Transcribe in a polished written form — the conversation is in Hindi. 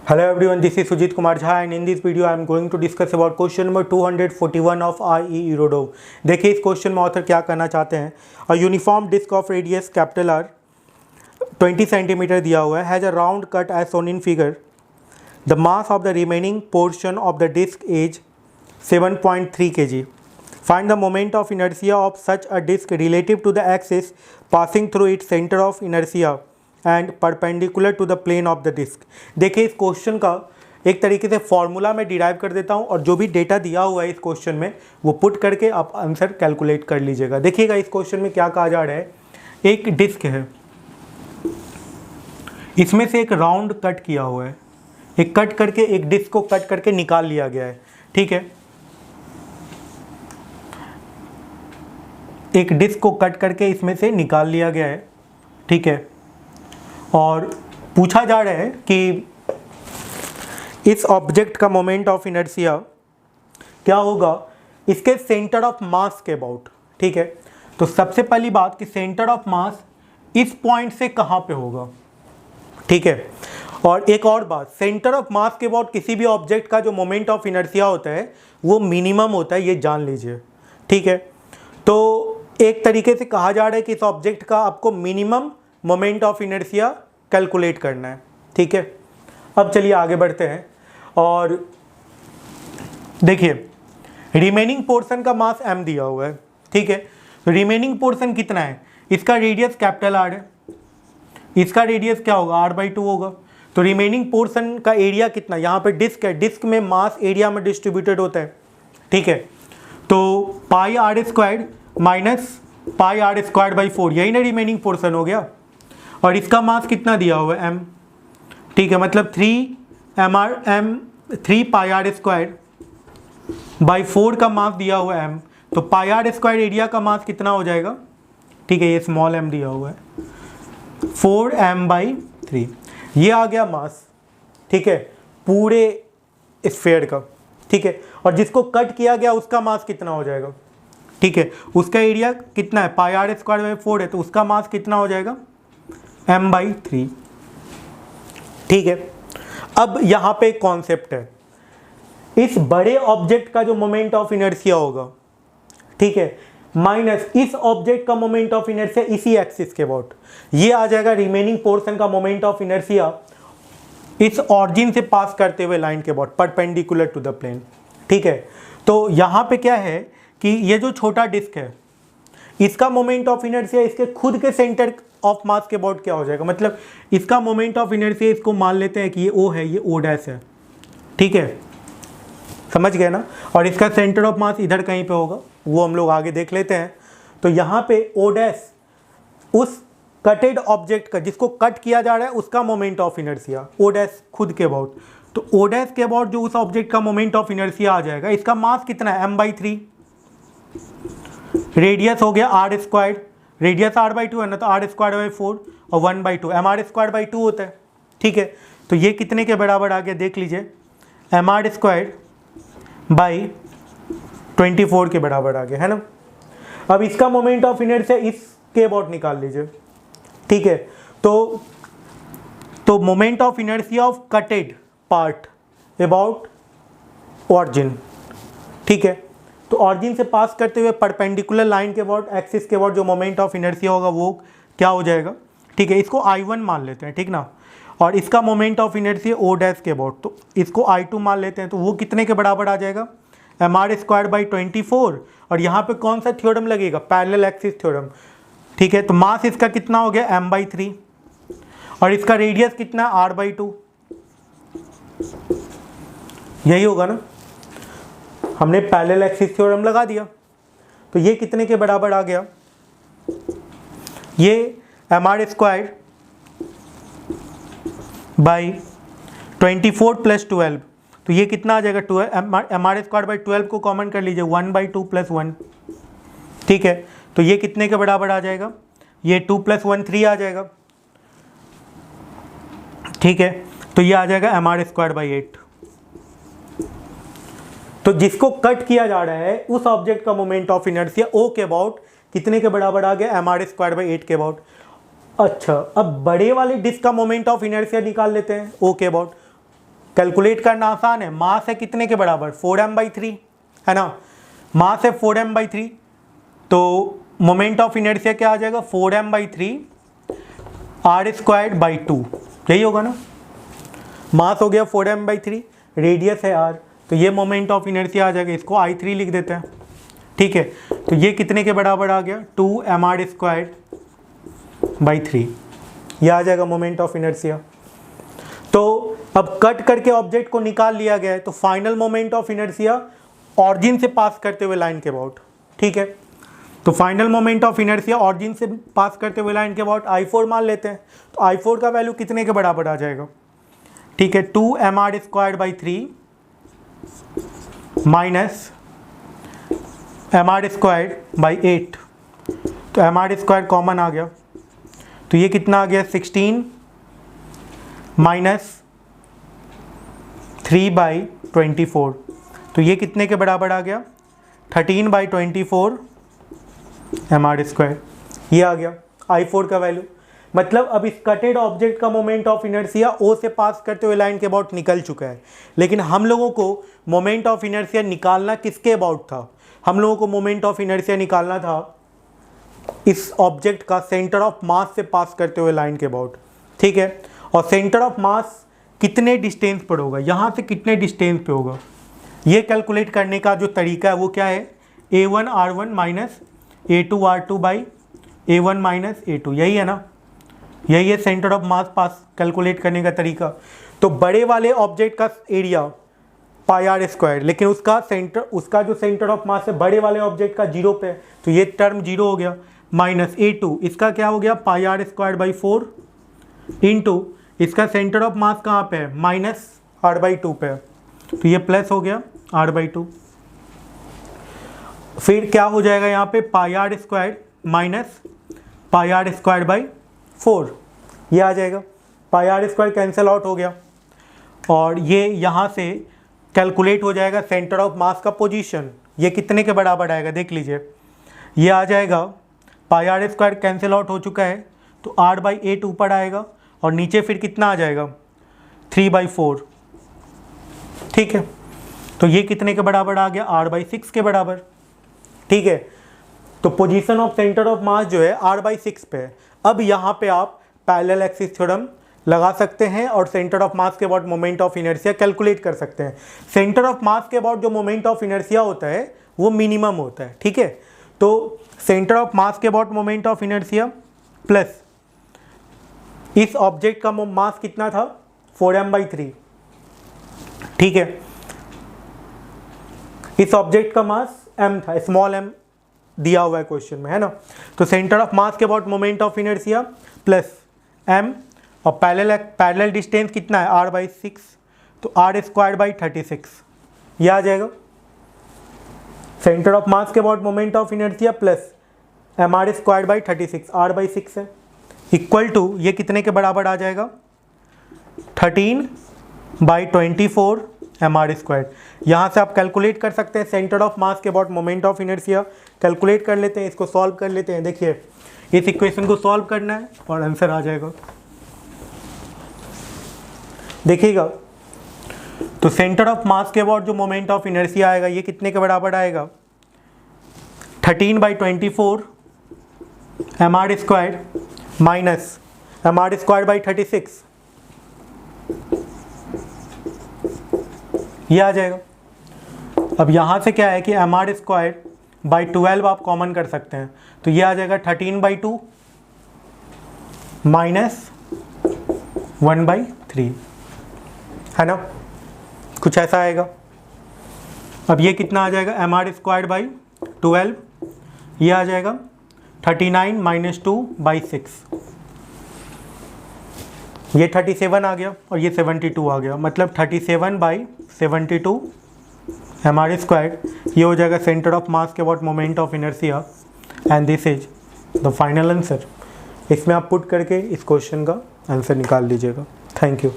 Hello everyone, this is Sujit Kumar Jha and in this video I am going to discuss about question number 241 of IE Erodov। देखिए इस क्वेश्चन में ऑथर क्या करना चाहते हैं। A uniform disc of radius capital R 20 centimetre दिया हुआ है, has a round cut edge shown in figure. The mass of the remaining portion of the disc is 7.3 kg। Find the moment of inertia of such a disc relative to the axis passing through its centre of inertia and perpendicular to the plane of the disc. देखिए इस क्वेश्चन का एक तरीके से फॉर्मूला मैं डिराइव कर देता हूं और जो भी डेटा दिया हुआ है इस क्वेश्चन में वो पुट करके आप आंसर कैलकुलेट कर लीजिएगा। देखिएगा इस क्वेश्चन में क्या कहा जा रहा है। एक डिस्क है, इसमें से एक राउंड कट किया हुआ है, एक कट करके एक डिस्क को कट करके निकाल लिया गया है। ठीक है, एक डिस्क को कट करके इसमें से निकाल लिया गया है। ठीक है, और पूछा जा रहा है कि इस ऑब्जेक्ट का मोमेंट ऑफ इनर्शिया क्या होगा इसके सेंटर ऑफ मास के अबाउट। ठीक है, तो सबसे पहली बात कि सेंटर ऑफ मास इस पॉइंट से कहाँ पे होगा। ठीक है, और एक और बात, सेंटर ऑफ मास के अबाउट किसी भी ऑब्जेक्ट का जो मोमेंट ऑफ इनर्शिया होता है वो मिनिमम होता है, ये जान लीजिए। ठीक है, तो एक तरीके से कहा जा रहा है कि इस ऑब्जेक्ट का आपको minimum moment of inertia calculate करना है। ठीक है, अब चलिए आगे बढ़ते हैं और देखिए रिमेनिंग पोर्शन का मास m दिया हुआ है। ठीक है, तो रिमेनिंग पोर्शन कितना है, इसका रेडियस कैपिटल R है, इसका रेडियस क्या होगा r/2 होगा। तो रिमेनिंग पोर्शन का एरिया कितना, यहाँ पे डिस्क है, डिस्क में मास एरिया में डिस्ट्रीब्यूटेड होता है। ठीक है, तो πr² माइनस πr²/4 यही ना रिमेनिंग पोर्शन हो गया। और इसका मास कितना दिया हुआ है m। ठीक है, मतलब 3πr² का मास दिया हुआ है m, तो πr² एरिया का मास कितना हो जाएगा। ठीक है, ये स्मॉल m दिया हुआ है 4m/3, ये आ गया मास। ठीक है, पूरे स्फीयर का। ठीक है, और जिसको कट किया गया उसका मास कितना हो जाएगा। ठीक है, उसका एरिया कितना है, πr²/4 है, तो उसका मास कितना हो जाएगा m/3। ठीक है, अब यहाँ पे एक कॉन्सेप्ट है, इस बड़े ऑब्जेक्ट का जो मोमेंट ऑफ इनर्शिया होगा, ठीक है, माइनस इस ऑब्जेक्ट का मोमेंट ऑफ इनर्शिया इसी एक्सिस के अबाउट, ये आ जाएगा रिमेनिंग पोर्शन का मोमेंट ऑफ इनर्शिया इस ऑरिजिन से पास करते हुए लाइन के about perpendicular to the plane. ठीक है, तो यहाँ पे क्या है कि ये जो छोटा डिस्क है इसका मोमेंट ऑफ इनर्शिया इसके खुद के सेंटर ऑफ मास के अबाउट क्या हो जाएगा, मतलब इसका मोमेंट ऑफ इनर्शिया, इसको मान लेते हैं कि ये O है, ये O' है। ठीक है, समझ गए ना। और इसका सेंटर ऑफ मास इधर कहीं पे होगा, वो हम लोग आगे देख लेते हैं। तो यहाँ पे O' उस कटेड ऑब्जेक्ट का, जिसको कट किया जा रहा है, उसका मोमेंट ऑफ इनर्शिया O' खुद के अबाउट, तो O' के अबाउट जो उस ऑब्जेक्ट का मोमेंट ऑफ इनर्शिया आ जाएगा, इसका मास कितना है m/3, रेडियस हो गया r², रेडियस r/2 है ना, तो r²/4 और 1/2 mr²/2 होता है। ठीक है, तो ये कितने के बराबर आ गया देख लीजिए, mr²/24 के बराबर आ गया, है ना। अब इसका मोमेंट ऑफ इनर्शिया इसके अबाउट निकाल लीजिए। ठीक है, तो moment of inertia of कटेड part about origin. ठीक है, तो ऑरिजिन से पास करते हुए परपेंडिकुलर लाइन के अबाउट, एक्सिस के अबाउट जो मोमेंट ऑफ इनर्शिया होगा वो क्या हो जाएगा। ठीक है, इसको I1 मान लेते हैं, ठीक ना, और इसका मोमेंट ऑफ इनर्शिया O' के अबाउट, तो इसको I2 मान लेते हैं, तो वो कितने के बराबर आ जाएगा mr²/24। और यहाँ पे कौन सा थ्योरम लगेगा, पैरेलल एक्सिस थ्योरम। ठीक है, तो मास इसका कितना हो गया m/3 और इसका रेडियस कितना r/2, यही होगा ना, हमने पैरेलल एक्सिस थ्योरम लगा दिया। तो ये कितने के बराबर आ गया, ये mr²/24 + 12, तो ये कितना आ जाएगा, mr²/12 को कॉमन कर लीजिए, 1/2 + 1। ठीक है, तो ये कितने के बराबर आ जाएगा, ये 2 + 1 3 आ जाएगा। ठीक है, तो ये आ जाएगा mr²/8। तो जिसको कट किया जा रहा है उस ऑब्जेक्ट का मोमेंट ऑफ इनर्शिया O के अबाउट कितने के बराबर आ गया, mr²/8 के अबाउट। अच्छा, अब बड़े वाले डिस्क का मोमेंट ऑफ इनर्शिया निकाल लेते हैं ओ के अबाउट। कैलकुलेट करना आसान है। मास है कितने के बराबर, 4m/3 है ना, मास है 4m/3, तो मोमेंट ऑफ इनर्शिया क्या आ जाएगा, 4m/3 r²/2, यही होगा ना। मास हो गया 4m/3, रेडियस है r, तो ये मोमेंट ऑफ इनर्शिया आ जाएगा, इसको I3 लिख देते हैं, ठीक है। तो ये कितने के बराबर आ गया, 2mr²/3, ये आ जाएगा मोमेंट ऑफ इनर्शिया। तो अब कट करके ऑब्जेक्ट को निकाल लिया गया है, तो final moment of inertia origin से पास करते हुए लाइन के अबाउट, ठीक है। तो final moment of inertia origin से पास करते हुए लाइन के अबाउट I4 मान लेते हैं। तो I4 का वैल्यू कितने के बराबर आ जाएगा, ठीक है, 2mr²/3 माइनस mr²/8, तो mr² कॉमन आ गया, तो ये कितना आ गया, 16 माइनस 3/24, तो ये कितने के बराबर आ गया, 13/24 mr², ये आ गया I4 का वैल्यू। मतलब अब इस कटेड ऑब्जेक्ट का मोमेंट ऑफ इनर्शिया O से पास करते हुए लाइन के अबाउट निकल चुका है, लेकिन हम लोगों को मोमेंट ऑफ इनर्शिया निकालना किसके अबाउट था, हम लोगों को मोमेंट ऑफ इनर्शिया निकालना था इस ऑब्जेक्ट का सेंटर ऑफ मास से पास करते हुए लाइन के अबाउट, ठीक है। और सेंटर ऑफ मास कितने डिस्टेंस पर होगा, यहाँ से कितने डिस्टेंस पे होगा, ये कैलकुलेट करने का जो तरीका है वो क्या है, A1R1 minus A2R2/A1 minus A2, यही है ना, यही है centre of mass pass calculate करने का तरीका। तो बड़े वाले ऑब्जेक्ट का एरिया πr², लेकिन उसका जो सेंटर ऑफ मास है बड़े वाले ऑब्जेक्ट का 0 पे, तो ये टर्म 0 हो गया, माइनस A2 इसका क्या हो गया, πr²/4 इंटू इसका सेंटर ऑफ मास कहाँ पे है, माइनस r/2 पे है, तो ये प्लस हो गया r/2। फिर क्या हो जाएगा यहाँ पे, πr² माइनस πr²/4, ये आ जाएगा, πr² कैंसिल आउट हो गया, और ये यहाँ से कैलकुलेट हो जाएगा सेंटर ऑफ मास का पोजीशन, ये कितने के बराबर आएगा देख लीजिए, ये आ जाएगा πr² कैंसिल आउट हो चुका है, तो r/8 ऊपर आएगा और नीचे फिर कितना आ जाएगा, 3/4, ठीक है। तो ये कितने के बराबर आ गया, r/6 के बराबर, ठीक है। तो position of centre of mass जो है r/6 पे है। अब यहाँ पे आप पैरेलल एक्सिस थ्योरम लगा सकते हैं और सेंटर ऑफ मास के about moment of inertia calculate कर सकते हैं। सेंटर ऑफ मास के अबाउट जो मोमेंट ऑफ इनर्शिया होता है वो मिनिमम होता है, ठीक है। तो सेंटर ऑफ मास के about moment of inertia plus इस ऑब्जेक्ट का मास कितना था, 4m/3, ठीक है। इस ऑब्जेक्ट का मास m था, स्मॉल m दिया हुआ है क्वेश्चन में, है ना। तो सेंटर ऑफ मास के about moment of inertia plus m, और पैरेलल डिस्टेंस कितना है, r/6, तो r²/36, ये आ जाएगा। सेंटर ऑफ मास के about moment of inertia plus mr²/36, r/6 है, इक्वल टू ये कितने के बराबर आ जाएगा, 13/24 mr²। यहाँ से आप कैलकुलेट कर सकते हैं सेंटर ऑफ मास के about moment of inertia, calculate कर लेते हैं, इसको सॉल्व कर लेते हैं। देखिए इस इक्वेशन को सॉल्व करना है और आंसर आ जाएगा, देखिएगा। तो सेंटर ऑफ मास के अबाउट जो मोमेंट ऑफ इनर्शिया आएगा ये कितने के बराबर आएगा, 13/24 mr² माइनस mr²/36, ये आ जाएगा। अब यहाँ से क्या है कि mr²/12 आप कॉमन कर सकते हैं, तो ये आ जाएगा 13/2 माइनस 1/3, है ना, कुछ ऐसा आएगा। अब ये कितना आ जाएगा, mr²/12, ये आ जाएगा 39 माइनस 2/6, ये 37 आ गया और ये 72 आ गया, मतलब 37/72 mr², ये हो जाएगा सेंटर ऑफ मास के about moment of inertia, and this is the final answer. इसमें आप पुट करके इस क्वेश्चन का आंसर निकाल लीजिएगा। Thank you.